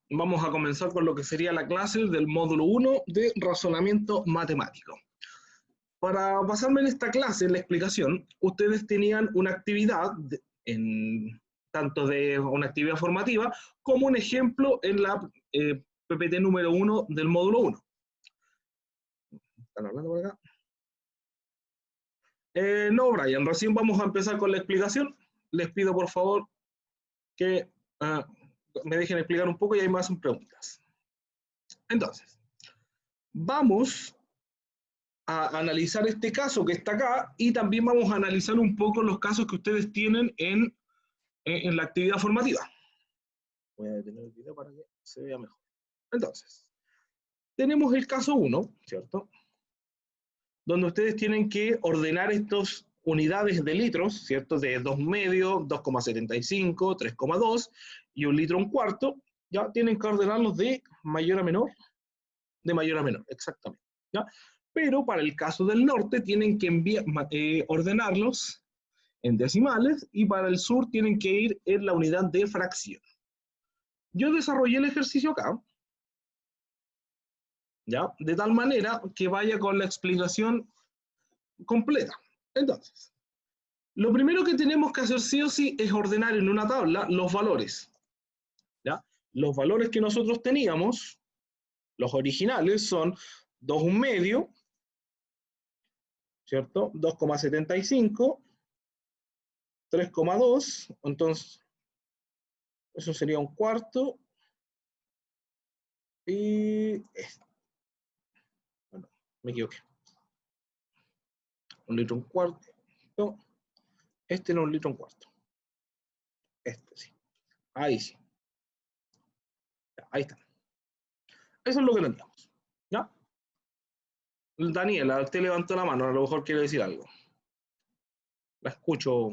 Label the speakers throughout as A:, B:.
A: vamos a comenzar con lo que sería la clase del módulo 1 de razonamiento matemático. Para basarme en esta clase, en la explicación, ustedes tenían una actividad, tanto de una actividad formativa, como un ejemplo en la PPT número 1 del módulo 1. ¿Están hablando por acá? No, Brian, recién vamos a empezar con la explicación. Les pido por favor que me dejen explicar un poco y ahí me hacen preguntas. Entonces, vamos a analizar este caso que está acá y también vamos a analizar un poco los casos que ustedes tienen en la actividad formativa. Voy a detener el video para que se vea mejor. Entonces, tenemos el caso 1, ¿cierto? Donde ustedes tienen que ordenar estas unidades de litros, ¿cierto? De 2,5, 2,75, 3,2 y 1 litro 1/4, ya tienen que ordenarlos de mayor a menor, exactamente, ¿ya? Pero para el caso del norte tienen que ordenarlos en decimales y para el sur tienen que ir en la unidad de fracción. Yo desarrollé el ejercicio acá, ¿ya? De tal manera que vaya con la explicación completa. Entonces, lo primero que tenemos que hacer sí o sí es ordenar en una tabla los valores, ¿ya? Los valores que nosotros teníamos, los originales, son 2,1/2, ¿cierto? 2,75, 3,2, entonces eso sería 1/4, y bueno, me equivoqué. 1 litro 1/4, no, este no es 1 litro 1/4, este sí, ahí sí, ya, ahí está. Eso es lo que teníamos, ¿ya? Daniela, usted levantó la mano, a lo mejor quiere decir algo. La escucho.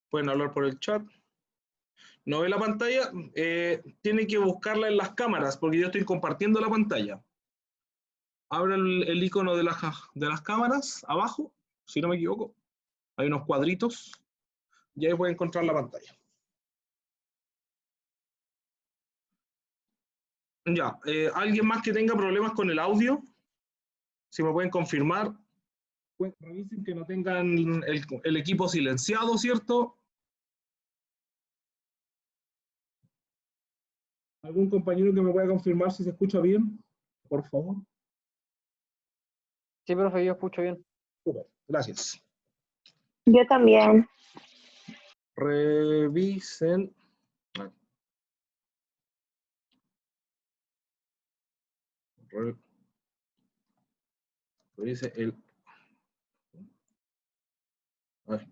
A: Pueden hablar por el chat. ¿No ve la pantalla? Tiene que buscarla en las cámaras, porque yo estoy compartiendo la pantalla. Abra el icono de las cámaras, abajo, si no me equivoco. Hay unos cuadritos, y ahí puede encontrar la pantalla. Ya, ¿alguien más que tenga problemas con el audio? Si me pueden confirmar. Revisen que no tengan el equipo silenciado, ¿cierto? ¿Algún compañero que me pueda confirmar si se escucha bien? Por favor.
B: Sí, profe, yo escucho bien.
A: Super, gracias.
C: Yo también.
A: Revisen. Revise el. A ver.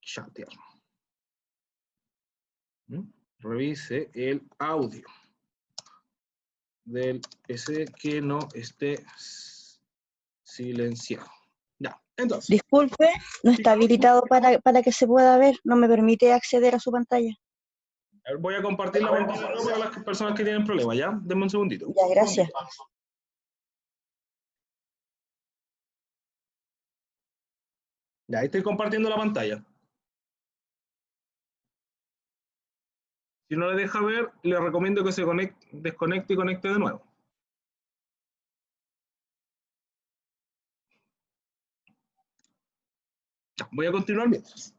A: Chatear. Revise el audio del PC que no esté silenciado. Ya, entonces.
C: Disculpe, no está habilitado para que se pueda ver, no me permite acceder a su pantalla.
A: Voy a compartir la pantalla para las personas que tienen problemas, ¿ya? Denme un segundito.
C: Ya, gracias.
A: Ya, ahí estoy compartiendo la pantalla. Si no le deja ver, le recomiendo que se desconecte y conecte de nuevo. Ya, voy a continuar mientras.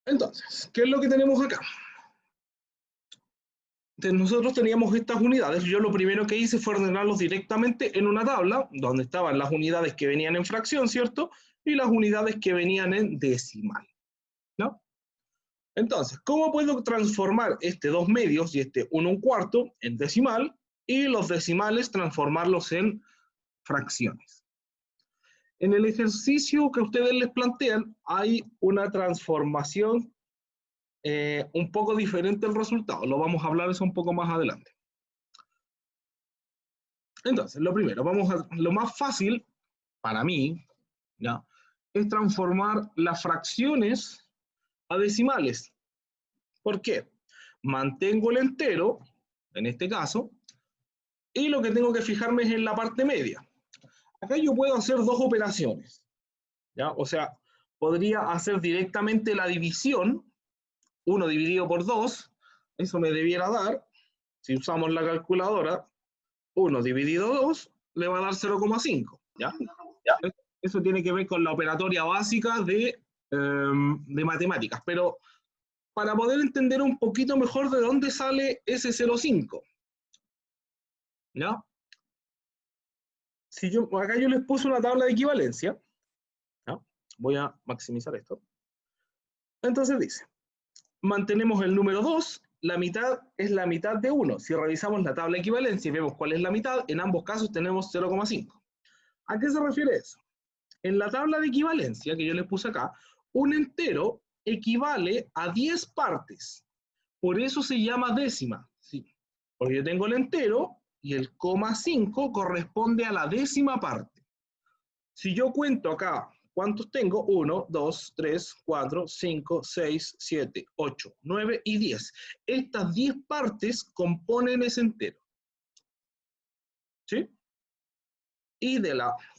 A: Entonces, ¿qué es lo que tenemos acá? Nosotros teníamos estas unidades. Yo lo primero que hice fue ordenarlos directamente en una tabla donde estaban las unidades que venían en fracción, ¿cierto? Y las unidades que venían en decimal, ¿no? Entonces, ¿cómo puedo transformar este 2/2 y este 1/4 en decimal y los decimales transformarlos en fracciones? En el ejercicio que ustedes les plantean hay una transformación un poco diferente al resultado. Lo vamos a hablar eso un poco más adelante. Entonces, lo primero, lo más fácil para mí, ¿ya?, es transformar las fracciones a decimales. ¿Por qué? Mantengo el entero, en este caso, y lo que tengo que fijarme es en la parte media. Acá yo puedo hacer dos operaciones, ¿ya? O sea, podría hacer directamente la división, 1 dividido por 2, eso me debiera dar, si usamos la calculadora, 1 dividido 2, le va a dar 0,5, ¿ya? Eso tiene que ver con la operatoria básica de matemáticas, pero para poder entender un poquito mejor de dónde sale ese 0,5, ¿ya? Si yo, acá yo les puse una tabla de equivalencia, ¿ya? Voy a maximizar esto. Entonces dice, mantenemos el número 2, la mitad es la mitad de 1. Si revisamos la tabla de equivalencia y vemos cuál es la mitad, en ambos casos tenemos 0,5. ¿A qué se refiere eso? En la tabla de equivalencia que yo les puse acá, un entero equivale a 10 partes. Por eso se llama décima, ¿sí? Porque yo tengo el entero y el coma 5 corresponde a la décima parte. Si yo cuento acá, ¿cuántos tengo? 1, 2, 3, 4, 5, 6, 7, 8, 9 y 10. Estas 10 partes componen ese entero. ¿Sí? Y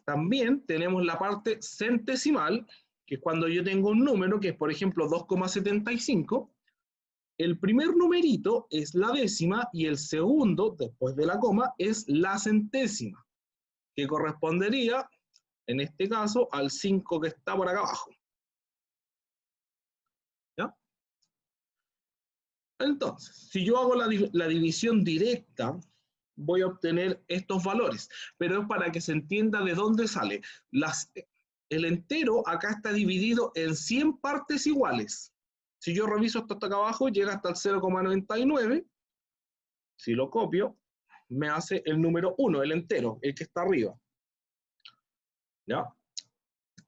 A: también tenemos la parte centesimal, que es cuando yo tengo un número, que es por ejemplo 2,75. El primer numerito es la décima y el segundo, después de la coma, es la centésima, que correspondería, en este caso, al 5 que está por acá abajo. ¿Ya? Entonces, si yo hago la división directa, voy a obtener estos valores, pero es para que se entienda de dónde sale. El entero acá está dividido en 100 partes iguales. Si yo reviso hasta acá abajo, llega hasta el 0,99. Si lo copio, me hace el número 1, el entero, el que está arriba. ¿Ya?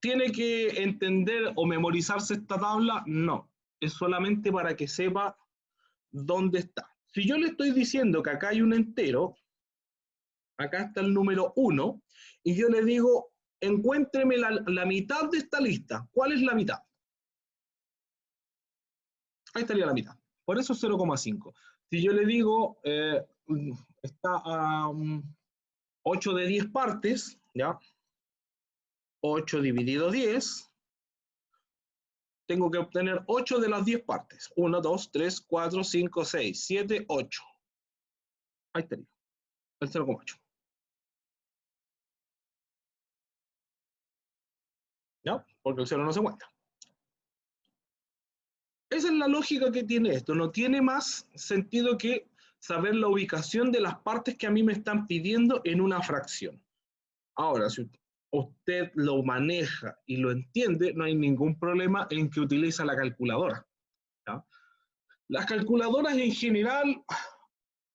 A: ¿Tiene que entender o memorizarse esta tabla? No. Es solamente para que sepa dónde está. Si yo le estoy diciendo que acá hay un entero, acá está el número 1, y yo le digo, encuéntreme la mitad de esta lista. ¿Cuál es la mitad? Ahí estaría la mitad. Por eso 0,5. Si yo le digo, está a 8 de 10 partes, ¿ya? 8 dividido 10, tengo que obtener 8 de las 10 partes. 1, 2, 3, 4, 5, 6, 7, 8. Ahí estaría, el 0,8. ¿Ya? Porque el 0 no se cuenta. Esa es la lógica que tiene esto. No tiene más sentido que saber la ubicación de las partes que a mí me están pidiendo en una fracción. Ahora, si usted lo maneja y lo entiende, no hay ningún problema en que utiliza la calculadora. ¿Ya? Las calculadoras en general,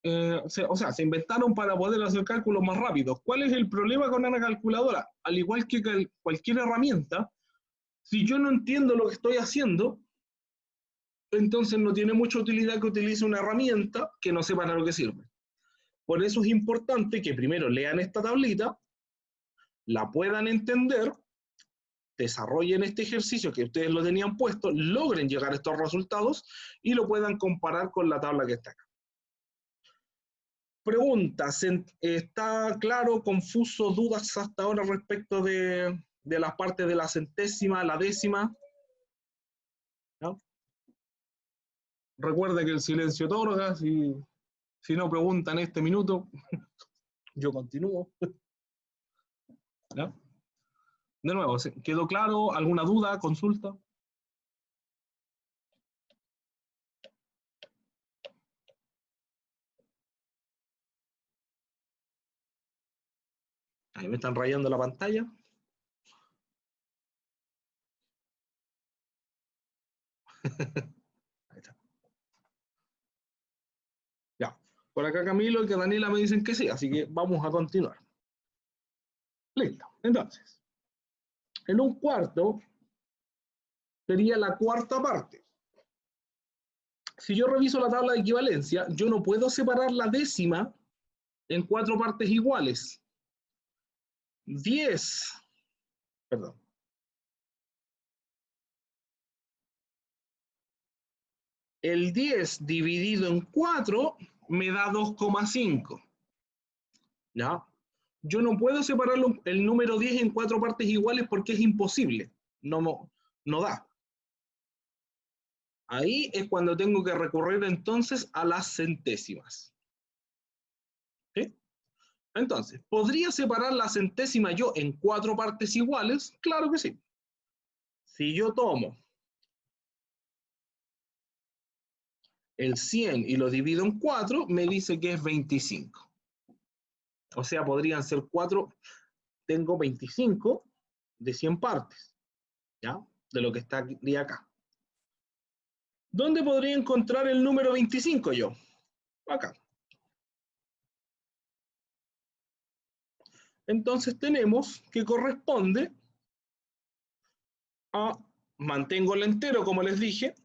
A: se inventaron para poder hacer cálculos más rápidos. ¿Cuál es el problema con una calculadora? Al igual que cualquier herramienta, si yo no entiendo lo que estoy haciendo, entonces no tiene mucha utilidad que utilice una herramienta que no sepa para lo que sirve. Por eso es importante que primero lean esta tablita, la puedan entender, desarrollen este ejercicio que ustedes lo tenían puesto, logren llegar a estos resultados y lo puedan comparar con la tabla que está acá. Preguntas, ¿está claro, confuso, dudas hasta ahora respecto de las partes de la centésima, la décima? ¿No? Recuerda que el silencio otorga, si no preguntan este minuto, yo continúo. ¿No? De nuevo, ¿quedó claro? ¿Alguna duda? ¿Consulta? Ahí me están rayando la pantalla. Ahí está. Ya. Por acá Camilo y que Daniela me dicen que sí, así que vamos a continuar. Listo. Entonces, en un cuarto sería la cuarta parte. Si yo reviso la tabla de equivalencia, yo no puedo separar la décima en 4 partes iguales. 10, perdón. El 10 dividido en 4 me da 2,5. ¿Ya? Yo no puedo separar el número 10 en 4 partes iguales porque es imposible. No, no da. Ahí es cuando tengo que recurrir entonces a las centésimas. ¿Sí? Entonces, ¿podría separar la centésima yo en 4 partes iguales? Claro que sí. Si yo tomo el 100 y lo divido en 4, me dice que es 25. O sea, podrían ser 4, tengo 25 de 100 partes, ¿ya? De lo que está de acá. ¿Dónde podría encontrar el número 25 yo? Acá. Entonces tenemos que corresponde a, mantengo el entero como les dije,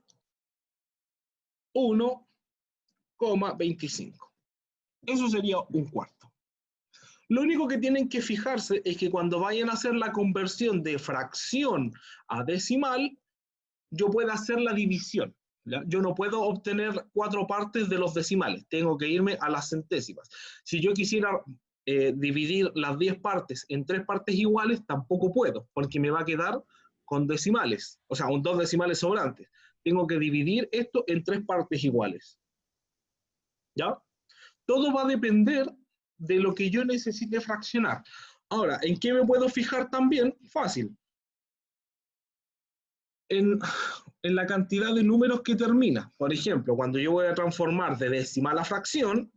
A: 1,25. Eso sería un cuarto. Lo único que tienen que fijarse es que cuando vayan a hacer la conversión de fracción a decimal, yo pueda hacer la división. ¿Ya? Yo no puedo obtener 4 partes de los decimales, tengo que irme a las centésimas. Si yo quisiera dividir las 10 partes en 3 partes iguales, tampoco puedo, porque me va a quedar con decimales, o sea, 2 decimales sobrantes. Tengo que dividir esto en 3 partes iguales. ¿Ya? Todo va a depender de lo que yo necesite fraccionar. Ahora, ¿en qué me puedo fijar también? Fácil. En la cantidad de números que termina. Por ejemplo, cuando yo voy a transformar de decimal a fracción,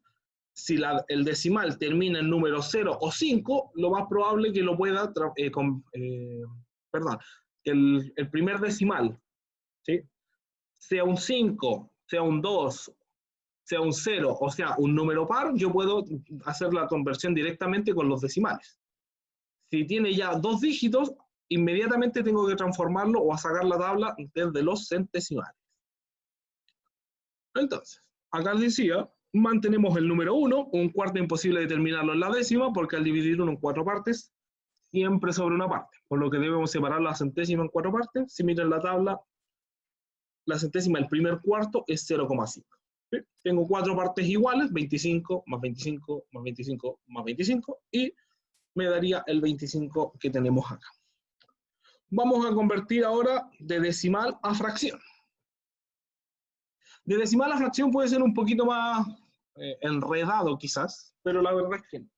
A: si el decimal termina en número 0 o 5, lo más probable que lo pueda, perdón, el primer decimal, ¿sí? Sea un 5, sea un 2, sea un 0 o sea un número par, yo puedo hacer la conversión directamente con los decimales. Si tiene ya 2 dígitos, inmediatamente tengo que transformarlo o a sacar la tabla desde los centesimales. Entonces, acá decía, mantenemos el número 1, un cuarto imposible determinarlo en la décima, porque al dividir uno en 4 partes, siempre sobre una parte, por lo que debemos separar la centésima en 4 partes. Si miran la tabla, la centésima, el primer cuarto es 0,5. ¿Sí? Tengo 4 partes iguales, 25 más 25 más 25 más 25, y me daría el 25 que tenemos acá. Vamos a convertir ahora de decimal a fracción. De decimal a fracción puede ser un poquito más enredado quizás, pero la verdad es que no.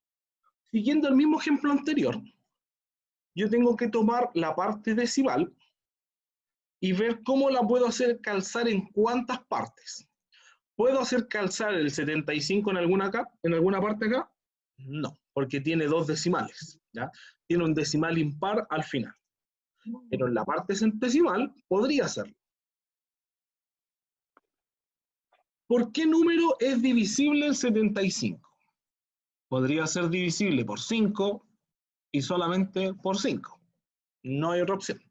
A: Siguiendo el mismo ejemplo anterior, yo tengo que tomar la parte decimal y ver cómo la puedo hacer calzar en cuántas partes. ¿Puedo hacer calzar el 75 en alguna parte acá? No, porque tiene 2 decimales, ¿ya? Tiene un decimal impar al final. Pero en la parte centesimal podría hacerlo. ¿Por qué número es divisible el 75? Podría ser divisible por 5 y solamente por 5. No hay otra opción.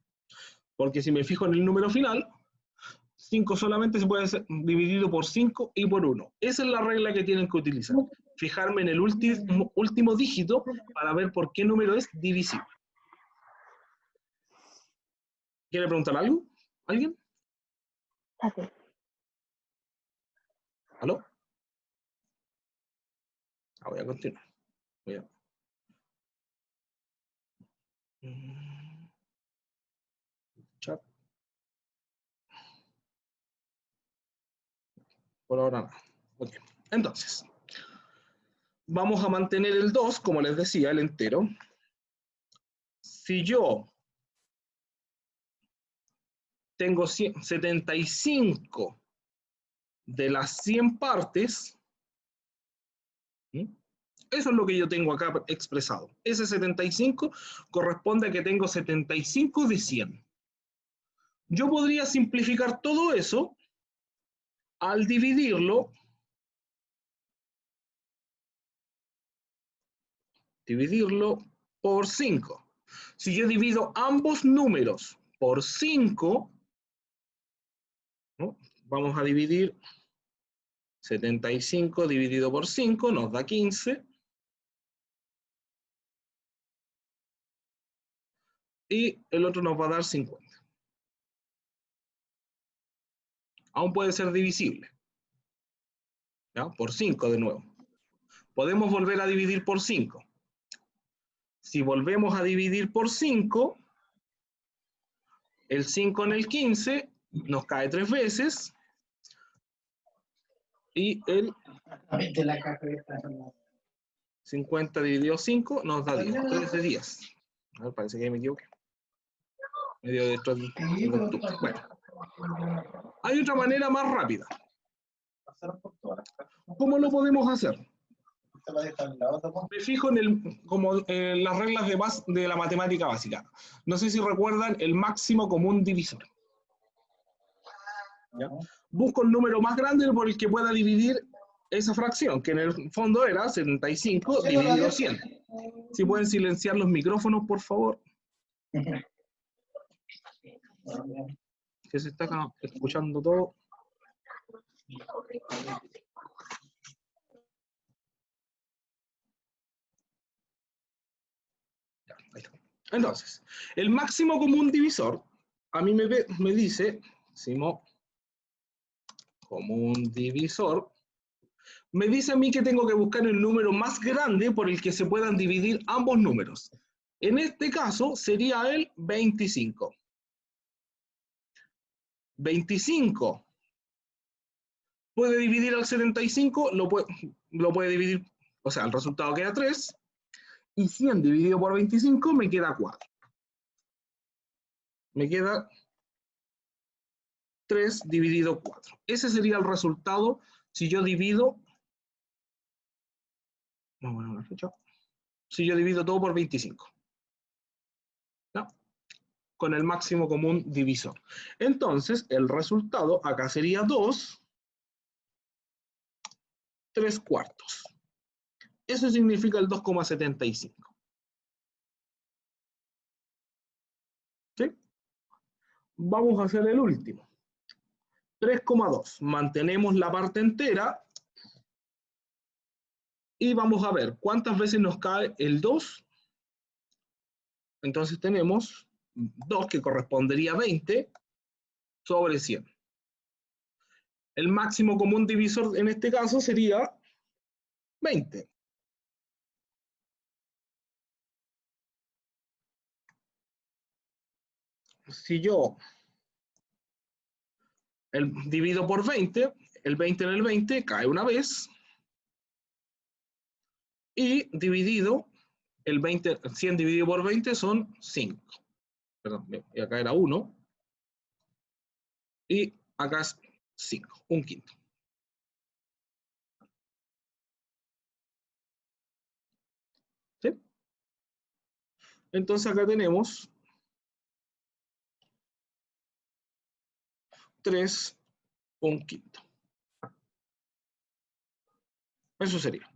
A: Porque si me fijo en el número final, 5 solamente se puede ser dividido por 5 y por 1. Esa es la regla que tienen que utilizar. Fijarme en el último dígito para ver por qué número es divisible. ¿Quiere preguntar algo? ¿Alguien?
C: Okay.
A: ¿Aló? Voy a continuar. Voy a... Chat. Por ahora nada. Ok. Entonces, vamos a mantener el 2, como les decía, el entero. Si yo tengo 75 de las 100 partes, ¿sí? Eso es lo que yo tengo acá expresado. Ese 75 corresponde a que tengo 75 de 100. Yo podría simplificar todo eso al dividirlo por 5. Si yo divido ambos números por 5, ¿no? Vamos a dividir 75 dividido por 5, nos da 15. Y el otro nos va a dar 50. Aún puede ser divisible, ¿ya? Por 5 de nuevo. Podemos volver a dividir por 5. Si volvemos a dividir por 5, El 5 en el 15 nos cae 3 veces. Y el 50 dividido 5 nos da 10. 3 de 10. A ver, parece que me equivoqué. Medio detrás del octubre. Bueno. Hay otra manera más rápida. ¿Cómo lo podemos hacer? Me fijo en las reglas de la matemática básica. No sé si recuerdan el máximo común divisor. ¿Ya? Busco el número más grande por el que pueda dividir esa fracción, que en el fondo era 75 dividido 100. Si pueden silenciar los micrófonos, por favor. Que se está escuchando todo. Ya, ahí está. Entonces, el máximo común divisor, a mí me dice, máximo común divisor, me dice a mí que tengo que buscar el número más grande por el que se puedan dividir ambos números. En este caso sería el 25. 25 puede dividir al 75, lo puede dividir, o sea, el resultado queda 3, y 100 dividido por 25 me queda 4. Me queda 3 dividido 4. Ese sería el resultado si yo divido, vamos a poner una fecha, si yo divido todo por 25. ¿No? Con el máximo común divisor. Entonces, el resultado acá sería 2, 3/4. Eso significa el 2,75. ¿Sí? Vamos a hacer el último. 3,2. Mantenemos la parte entera y vamos a ver cuántas veces nos cae el 2. Entonces tenemos 2, que correspondería a 20, sobre 100. El máximo común divisor en este caso sería 20. Si yo divido por 20, el 20 en el 20 cae una vez, y dividido, el 100 dividido por 20 son 5. Perdón, y acá era 1, y acá es 5, un quinto. ¿Sí? Entonces acá tenemos 3, un quinto. Eso sería.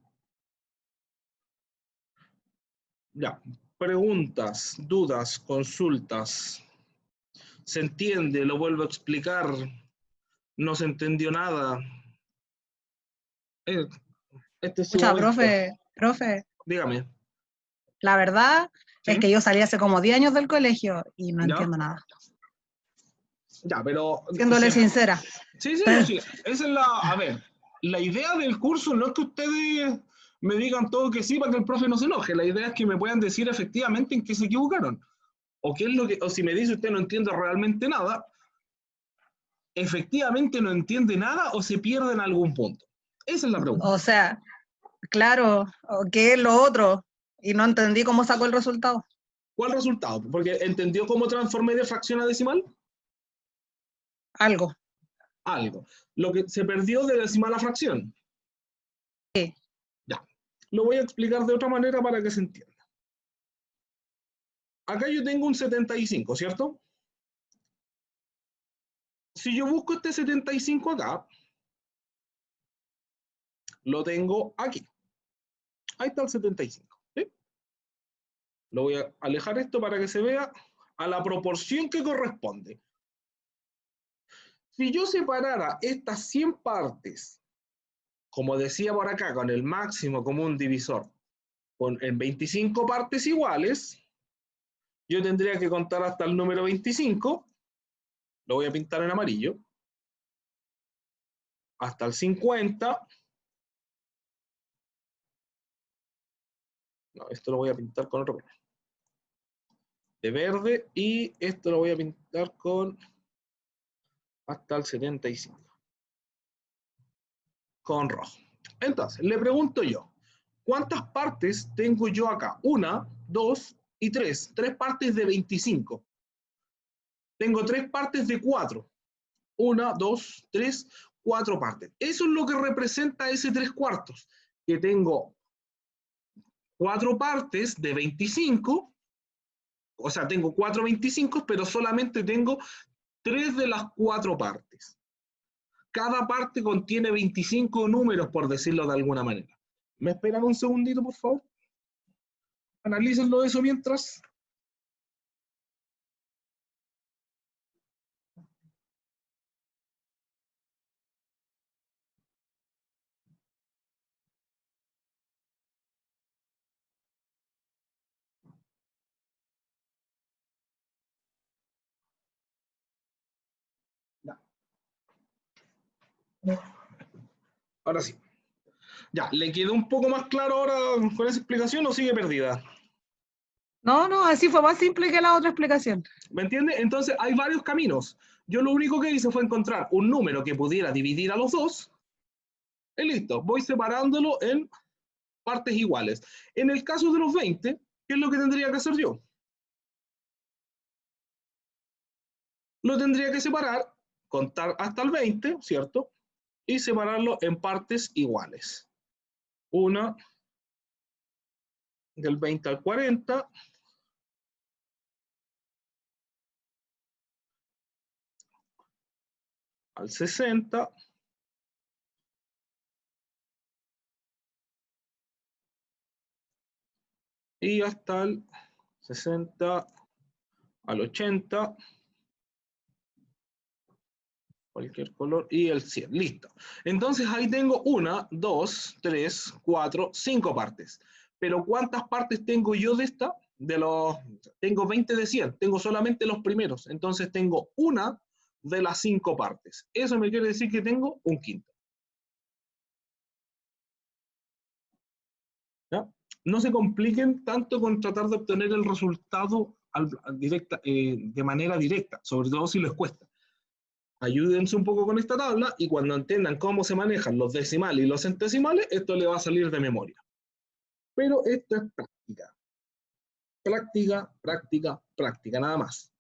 A: Ya, preguntas, dudas, consultas. ¿Se entiende? ¿Lo vuelvo a explicar? ¿No se entendió nada? Este es su
B: Escucha,
A: momento.
B: profe,
A: Dígame.
B: la verdad es
A: ¿Sí?
B: que yo salí hace como 10 años del colegio y no
A: ¿Ya?
B: entiendo nada.
A: Ya, pero...
B: Siéndole sincera.
A: Sí, sí, sí. Esa es a ver, la idea del curso no es que ustedes me digan todo que sí para que el profe no se enoje. La idea es que me puedan decir efectivamente en qué se equivocaron. O qué es lo que, o si me dice usted no entiende realmente nada, efectivamente no entiende nada o se pierde en algún punto. Esa es la pregunta.
B: O sea, claro, ¿qué es lo otro? Y no entendí cómo sacó el resultado.
A: ¿Cuál resultado? Porque entendió cómo transformé de fracción a decimal.
B: Algo.
A: Algo. Lo que se perdió de decimal a fracción.
B: Sí.
A: Ya. Lo voy a explicar de otra manera para que se entienda. Acá yo tengo un 75, ¿cierto? Si yo busco este 75 acá, lo tengo aquí. Ahí está el 75. ¿Sí? Lo voy a alejar esto para que se vea a la proporción que corresponde. Si yo separara estas 100 partes, como decía por acá, con el máximo común divisor, en 25 partes iguales, yo tendría que contar hasta el número 25, lo voy a pintar en amarillo, hasta el 50, no, esto lo voy a pintar con otro color, de verde, y esto lo voy a pintar con hasta el 75, con rojo. Entonces, le pregunto yo, ¿cuántas partes tengo yo acá? 1, 2 y 3. 3 partes de 25. Tengo 3 partes de 4. 1, 2, 3, 4 partes. Eso es lo que representa ese 3/4, que tengo 4 partes de 25, o sea, tengo 4 25, pero solamente tengo 3 de las 4 partes. Cada parte contiene 25 números, por decirlo de alguna manera. ¿Me esperan un segundito, por favor? Analícenlo eso mientras. Ahora sí. Ya, ¿le quedó un poco más claro ahora con esa explicación o sigue perdida?
B: No, no, así fue más simple que la otra explicación.
A: ¿Me entiende? Entonces hay varios caminos. Yo lo único que hice fue encontrar un número que pudiera dividir a los dos. Y listo, voy separándolo en partes iguales. En el caso de los 20, ¿qué es lo que tendría que hacer yo? Lo tendría que separar, contar hasta el 20, ¿cierto? Y separarlo en partes iguales. Una del 20 al 40. Al 60. Y hasta el 60 al 80. Cualquier color, y el 100, listo. Entonces ahí tengo 1, 2, 3, 4, 5 partes. Pero ¿cuántas partes tengo yo de esta? Tengo 20 de 100, tengo solamente los primeros. Entonces tengo una de las 5 partes. Eso me quiere decir que tengo un quinto. ¿Ya? No se compliquen tanto con tratar de obtener el resultado de manera directa, sobre todo si les cuesta. Ayúdense un poco con esta tabla y cuando entiendan cómo se manejan los decimales y los centesimales, esto le va a salir de memoria. Pero esto es práctica. Práctica, práctica, práctica, nada más.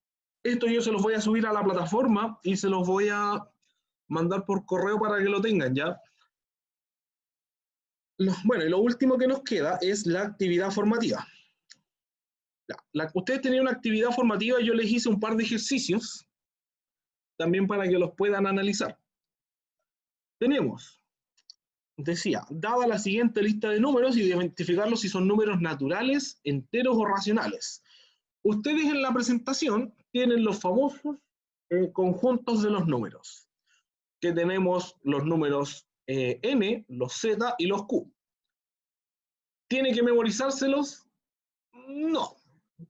A: Esto yo se los voy a subir a la plataforma y se los voy a mandar por correo para que lo tengan, ¿ya? Bueno, y lo último que nos queda es la actividad formativa. Ustedes tenían una actividad formativa y yo les hice un par de ejercicios también para que los puedan analizar. Tenemos, decía, dada la siguiente lista de números y identificarlos si son números naturales, enteros o racionales. Ustedes en la presentación tienen los famosos conjuntos de los números, que tenemos los números n, los z y los q. ¿Tiene que memorizárselos? No.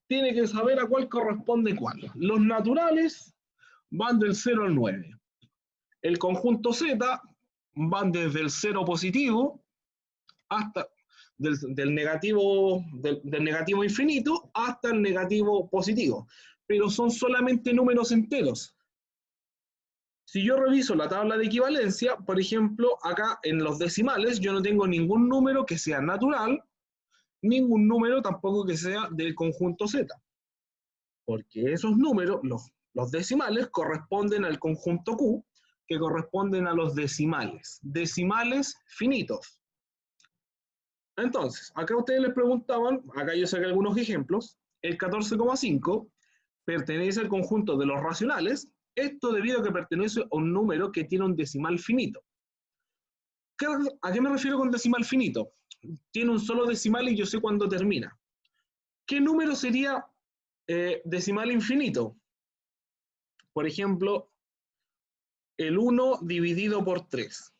A: Tiene que saber a cuál corresponde cuál. Los naturales van del 0 al 9. El conjunto Z van desde el 0 positivo hasta del negativo infinito hasta el negativo positivo. Pero son solamente números enteros. Si yo reviso la tabla de equivalencia, por ejemplo, acá en los decimales yo no tengo ningún número que sea natural, ningún número tampoco que sea del conjunto Z. Porque esos números, los decimales, corresponden al conjunto Q, que corresponden a los decimales finitos. Entonces, acá ustedes les preguntaban, acá yo saqué algunos ejemplos, el 14,5 pertenece al conjunto de los racionales, esto debido a que pertenece a un número que tiene un decimal finito. ¿A qué me refiero con decimal finito? Tiene un solo decimal y yo sé cuándo termina. ¿Qué número sería decimal infinito? Por ejemplo, el 1 dividido por 3.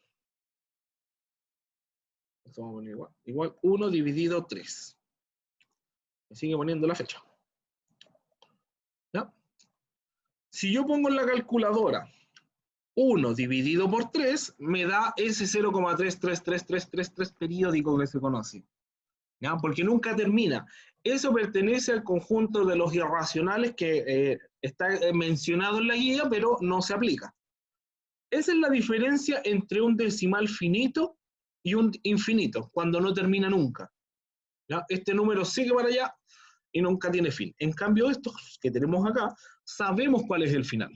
A: Esto vamos a poner igual 1 dividido 3. Me sigue poniendo la fecha. ¿Ya? Si yo pongo en la calculadora 1 dividido por 3, me da ese 0,33333 periódico que se conoce. ¿Ya? Porque nunca termina. Eso pertenece al conjunto de los irracionales que está mencionado en la guía, pero no se aplica. Esa es la diferencia entre un decimal finito y un infinito, cuando no termina nunca. ¿Ya? Este número sigue para allá y nunca tiene fin. En cambio, estos que tenemos acá, sabemos cuál es el final.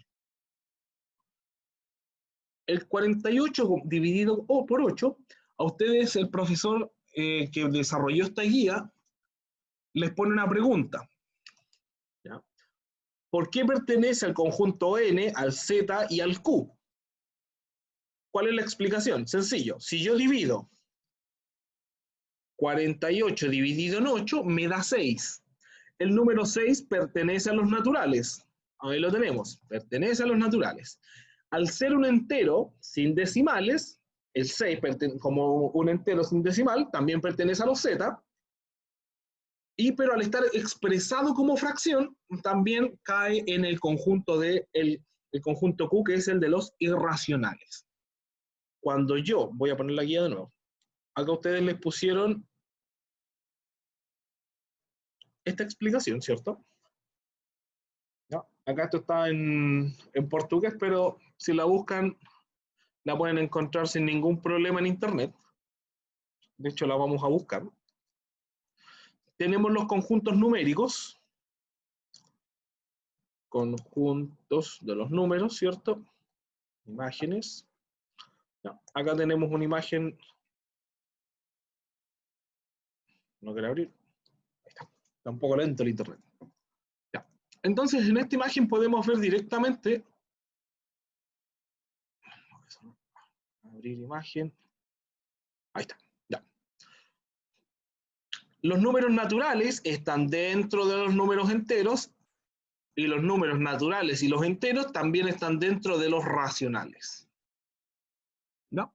A: El 48 dividido por 8, a ustedes el profesor que desarrolló esta guía les pone una pregunta. ¿Ya? ¿Por qué pertenece al conjunto N, al Z y al Q? ¿Cuál es la explicación? Sencillo. Si yo divido 48 dividido en 8, me da 6. El número 6 pertenece a los naturales. Ahí lo tenemos. Pertenece a los naturales. Al ser un entero sin decimales, el 6 como un entero sin decimal, también pertenece a los Z. Pero al estar expresado como fracción, también cae en el conjunto el conjunto Q, que es el de los irracionales. Cuando yo, voy a poner la guía de nuevo, acá ustedes les pusieron esta explicación, ¿cierto? ¿No? Acá esto está en portugués, pero si la buscan, la pueden encontrar sin ningún problema en internet. De hecho, la vamos a buscar. Tenemos los conjuntos numéricos, conjuntos de los números, ¿cierto? Imágenes. No, acá tenemos una imagen. No quiero abrir. Ahí está. Está un poco lento el internet. Ya. Entonces, en esta imagen podemos ver directamente. Abrir imagen. Ahí está. Ya. Los números naturales están dentro de los números enteros y los números naturales y los enteros también están dentro de los racionales. ¿No?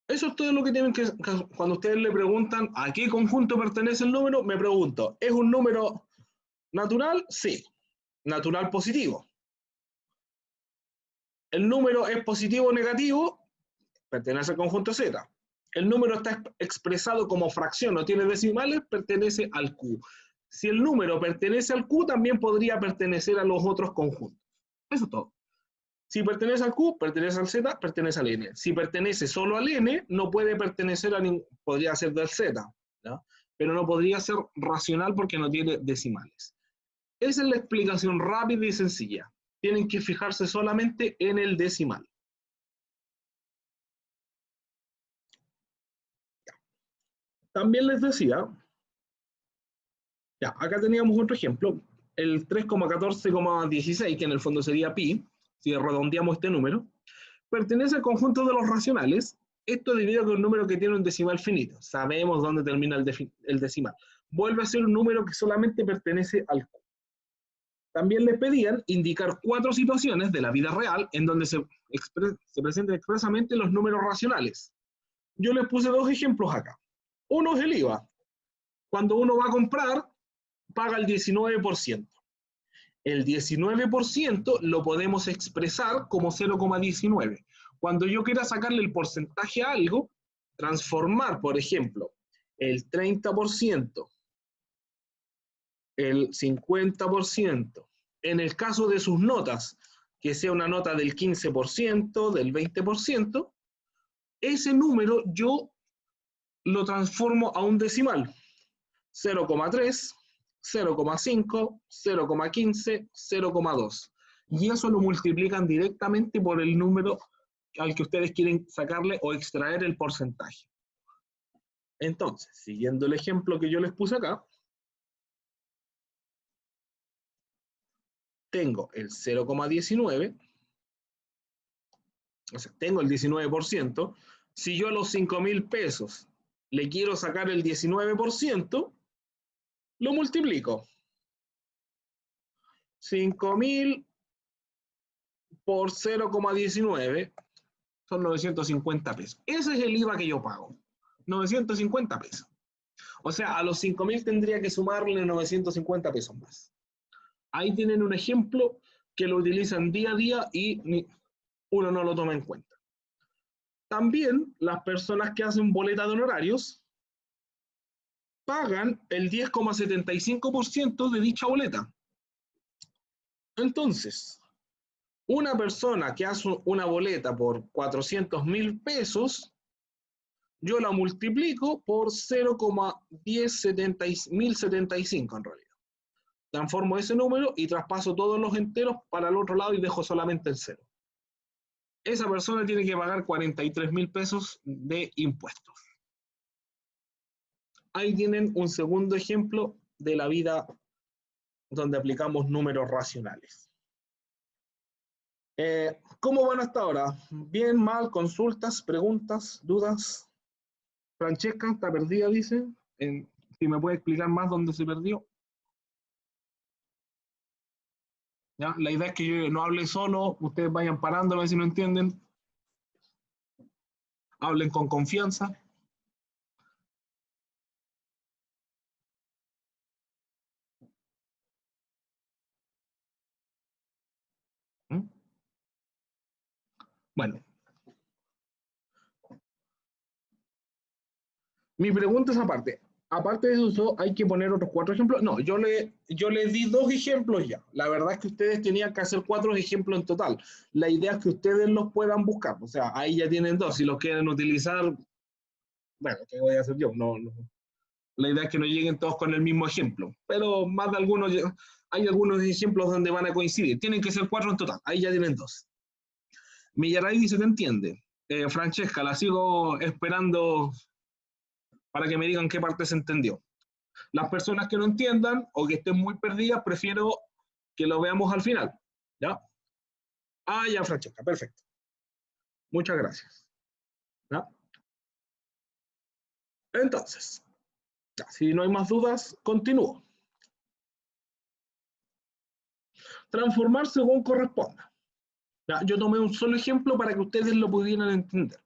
A: Eso es todo lo que tienen que... Cuando ustedes le preguntan a qué conjunto pertenece el número, me pregunto, ¿es un número natural? Sí. Natural positivo. ¿El número es positivo o negativo? Pertenece al conjunto Z. El número está expresado como fracción, no tiene decimales, pertenece al Q. Si el número pertenece al Q, también podría pertenecer a los otros conjuntos. Eso es todo. Si pertenece al Q, pertenece al Z, pertenece al N. Si pertenece solo al N, no puede pertenecer a ningún... Podría ser del Z, ¿no? Pero no podría ser racional porque no tiene decimales. Esa es la explicación rápida y sencilla. Tienen que fijarse solamente en el decimal. También les decía, ya, acá teníamos otro ejemplo, el 3,14,16, que en el fondo sería pi, si redondeamos este número, pertenece al conjunto de los racionales, esto debido a que es un número que tiene un decimal finito, sabemos dónde termina el decimal, vuelve a ser un número que solamente pertenece al Q. También les pedían indicar 4 situaciones de la vida real en donde se presentan expresamente los números racionales. Yo les puse 2 ejemplos acá. Uno es el IVA. Cuando uno va a comprar, paga el 19%. El 19% lo podemos expresar como 0,19. Cuando yo quiera sacarle el porcentaje a algo, transformar, por ejemplo, el 30%, el 50%, en el caso de sus notas, que sea una nota del 15%, del 20%, ese número yo lo transformo a un decimal. 0,3, 0,5, 0,15, 0,2. Y eso lo multiplican directamente por el número al que ustedes quieren sacarle o extraer el porcentaje. Entonces, siguiendo el ejemplo que yo les puse acá, tengo el 0,19, o sea, tengo el 19%. Si yo a los 5.000 pesos le quiero sacar el 19%, lo multiplico. 5.000 por 0,19 son 950 pesos. Ese es el IVA que yo pago. 950 pesos. O sea, a los 5.000 tendría que sumarle 950 pesos más. Ahí tienen un ejemplo que lo utilizan día a día y uno no lo toma en cuenta. También las personas que hacen boleta de honorarios pagan el 10,75% de dicha boleta. Entonces, una persona que hace una boleta por 400.000 pesos, yo la multiplico por 0,1075 en realidad. Transformo ese número y traspaso todos los enteros para el otro lado y dejo solamente el cero. Esa persona tiene que pagar 43.000 pesos de impuestos. Ahí tienen un segundo ejemplo de la vida donde aplicamos números racionales. ¿Cómo van hasta ahora? ¿Bien, mal? ¿Consultas, preguntas, dudas? Francesca está perdida, dice. Si me puede explicar más dónde se perdió. ¿Ya? La idea es que yo no hable solo, ustedes vayan parándome si no entienden. Hablen con confianza. ¿Mm? Bueno. Mi pregunta es aparte. Aparte de eso, hay que poner otros 4 ejemplos. No, yo le di 2 ejemplos ya. La verdad es que ustedes tenían que hacer 4 ejemplos en total. La idea es que ustedes los puedan buscar. O sea, ahí ya tienen 2. Si los quieren utilizar, bueno, ¿qué voy a hacer yo? No. La idea es que no lleguen todos con el mismo ejemplo. Pero más de algunos, hay algunos ejemplos donde van a coincidir. Tienen que ser 4 en total. Ahí ya tienen 2. Millaray dice que entiende. Francesca, la sigo esperando para que me digan qué parte se entendió. Las personas que no entiendan o que estén muy perdidas, prefiero que lo veamos al final. ¿Ya? Ah, ya, Francesca, perfecto. Muchas gracias. ¿Ya? Entonces, ya, si no hay más dudas, continúo. Transformar según corresponda. ¿Ya? Yo tomé un solo ejemplo para que ustedes lo pudieran entender.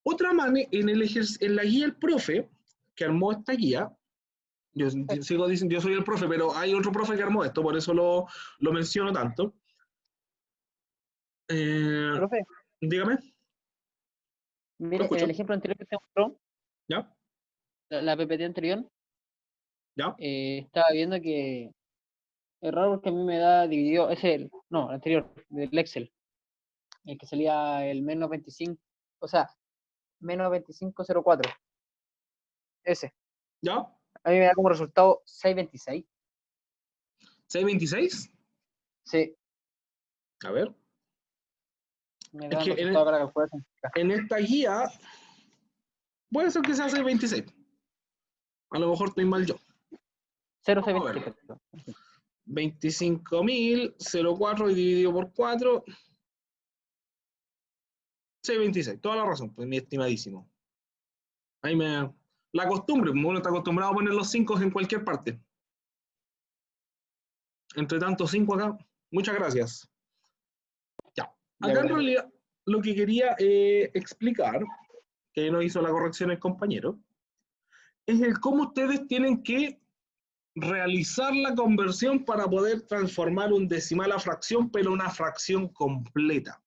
A: Otra manera, en la guía del profe, que armó esta guía, yo sigo diciendo, yo soy el profe, pero hay otro profe que armó esto, por eso lo menciono tanto.
D: Profe,
A: Dígame.
D: mire, en el ejemplo anterior que se mostró,
A: ¿Ya?
D: la PPT anterior,
A: ¿Ya?
D: estaba viendo que es raro porque a mí me da dividido, el anterior, del Excel, el que salía el menos 25, o sea, menos 2504, ese.
A: ¿Ya?
D: A mí me da como resultado 626.
A: ¿626?
D: Sí,
A: A ver.
D: me
A: Es
D: da
A: que
D: un resultado para calcular.
A: en esta guía puede ser que sea 626. A lo mejor estoy mal yo.
D: 0,626.
A: 25.004 dividido por 4. 626. Toda la razón, pues mi estimadísimo. Ahí la costumbre, uno está acostumbrado a poner los 5 en cualquier parte. Entre tanto 5 acá. Muchas gracias. Ya. Acá en realidad lo que quería explicar, que no hizo la corrección el compañero, es el cómo ustedes tienen que realizar la conversión para poder transformar un decimal a fracción, pero una fracción completa,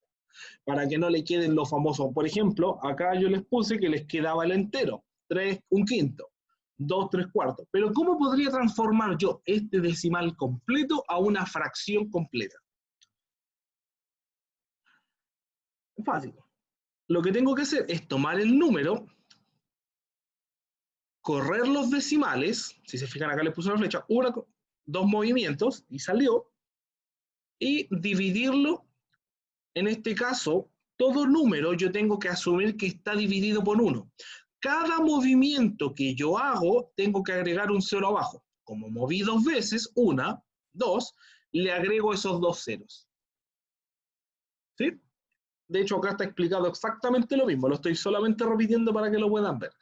A: para que no le queden los famosos. Por ejemplo, acá yo les puse que les quedaba el entero, 3 1/5, 2 3/4, pero ¿cómo podría transformar yo este decimal completo a una fracción completa? Fácil. Lo que tengo que hacer es tomar el número, correr los decimales, si se fijan acá les puse una flecha, 2 movimientos y salió, y dividirlo. En este caso, todo número yo tengo que asumir que está dividido por 1. Cada movimiento que yo hago, tengo que agregar un 0 abajo. Como moví 2 veces, 1, 2, le agrego esos 2 ceros. ¿Sí? De hecho, acá está explicado exactamente lo mismo. Lo estoy solamente repitiendo para que lo puedan ver.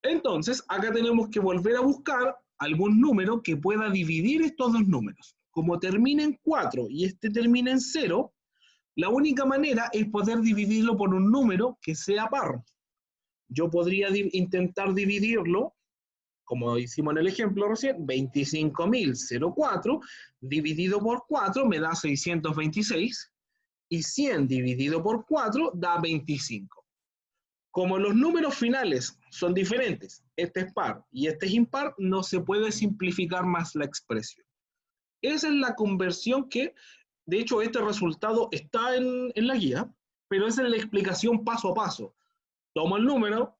A: Entonces, acá tenemos que volver a buscar algún número que pueda dividir estos dos números. Como termina en 4 y este termina en 0, la única manera es poder dividirlo por un número que sea par. Yo podría intentar dividirlo, como hicimos en el ejemplo recién, 25.004 dividido por 4 me da 626 y 100 dividido por 4 da 25. Como los números finales son diferentes, este es par y este es impar, no se puede simplificar más la expresión. Esa es la conversión que, de hecho, este resultado está en la guía, pero esa es la explicación paso a paso. Tomo el número,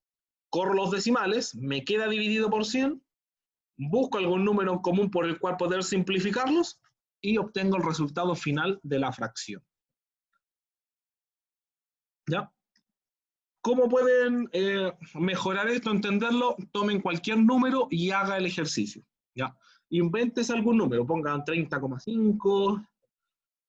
A: corro los decimales, me queda dividido por 100, busco algún número en común por el cual poder simplificarlos y obtengo el resultado final de la fracción. ¿Ya? ¿Cómo pueden mejorar esto, entenderlo? Tomen cualquier número y haga el ejercicio. ¿Ya? Invéntese algún número, pongan 30,5,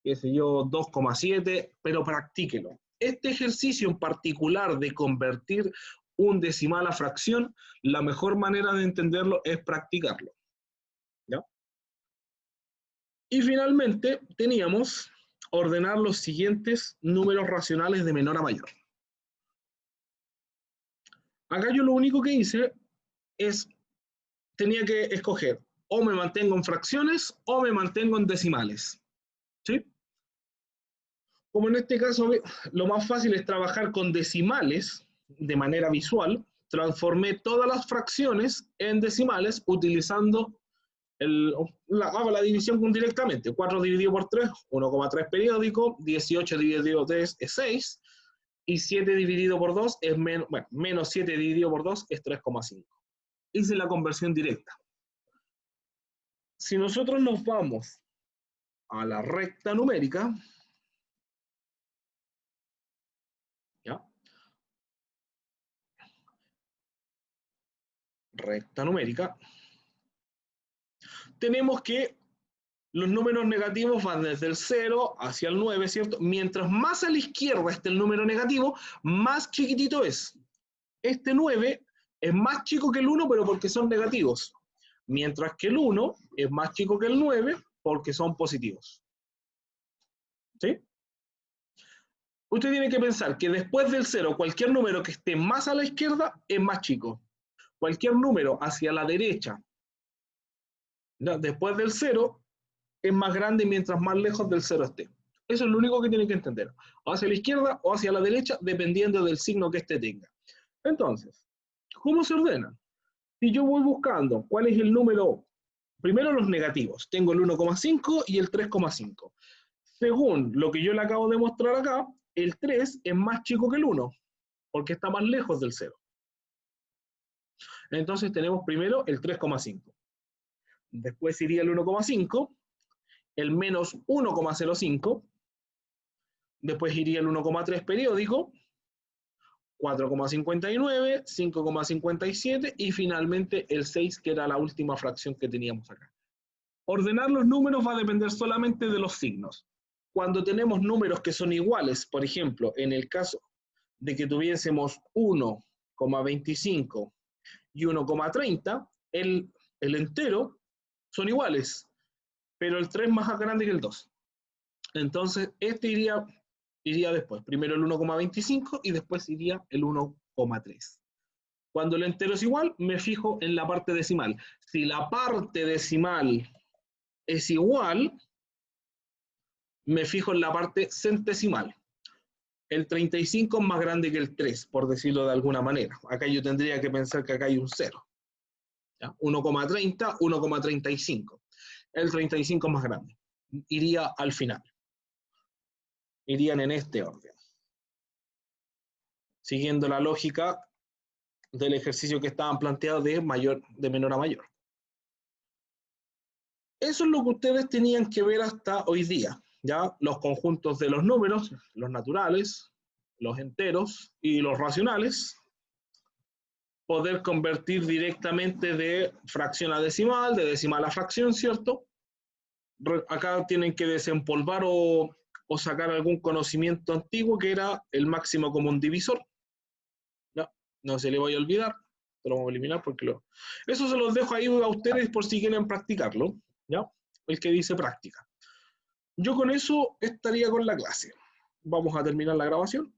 A: qué sé yo, 2,7, pero practíquelo. Este ejercicio en particular de convertir un decimal a fracción, la mejor manera de entenderlo es practicarlo. ¿Ya? Y finalmente teníamos ordenar los siguientes números racionales de menor a mayor. Acá yo lo único que hice es, tenía que escoger, o me mantengo en fracciones o me mantengo en decimales. ¿Sí? Como en este caso lo más fácil es trabajar con decimales de manera visual, transformé todas las fracciones en decimales utilizando hago la división directamente. 4 dividido por 3, 1,3 periódico, 18 dividido por 3 es 6, y 7 dividido por 2 es menos 7 dividido por 2 es 3,5. Hice la conversión directa. Si nosotros nos vamos a la recta numérica, ¿ya? Recta numérica, tenemos que los números negativos van desde el 0 hacia el 9, ¿cierto? Mientras más a la izquierda esté el número negativo, más chiquitito es. Este 9 es más chico que el 1, pero porque son negativos. Mientras que el 1 es más chico que el 9, porque son positivos. ¿Sí? Usted tiene que pensar que después del 0, cualquier número que esté más a la izquierda es más chico. Cualquier número hacia la derecha, ¿no? Después del 0, es más grande mientras más lejos del 0 esté. Eso es lo único que tienen que entender. Hacia la izquierda o hacia la derecha, dependiendo del signo que éste tenga. Entonces, ¿cómo se ordenan? Si yo voy buscando cuál es el número, primero los negativos. Tengo el 1,5 y el 3,5. Según lo que yo le acabo de mostrar acá, el 3 es más chico que el 1, porque está más lejos del 0. Entonces tenemos primero el 3,5. Después iría el 1,5, el menos 1,05, después iría el 1,3 periódico, 4,59, 5,57 y finalmente el 6, que era la última fracción que teníamos acá. Ordenar los números va a depender solamente de los signos. Cuando tenemos números que son iguales, por ejemplo, en el caso de que tuviésemos 1,25 y 1,30, el entero son iguales, pero el 3 es más grande que el 2. Entonces, este iría después. Primero el 1,25 y después iría el 1,3. Cuando el entero es igual, me fijo en la parte decimal. Si la parte decimal es igual, me fijo en la parte centesimal. El 35 es más grande que el 3, por decirlo de alguna manera. Acá yo tendría que pensar que acá hay un 0. 1,30, 1,35. El 35 es más grande. Iría al final. Irían en este orden. Siguiendo la lógica del ejercicio que estaban planteados de menor a mayor. Eso es lo que ustedes tenían que ver hasta hoy día. ¿Ya? Los conjuntos de los números, los naturales, los enteros y los racionales. Poder convertir directamente de fracción a decimal, de decimal a fracción, ¿cierto? Acá tienen que desempolvar o sacar algún conocimiento antiguo que era el máximo común divisor. No se le voy a olvidar, lo vamos a eliminar porque eso se los dejo ahí a ustedes por si quieren practicarlo, ¿ya? El que dice práctica. Yo con eso estaría con la clase. Vamos a terminar la grabación.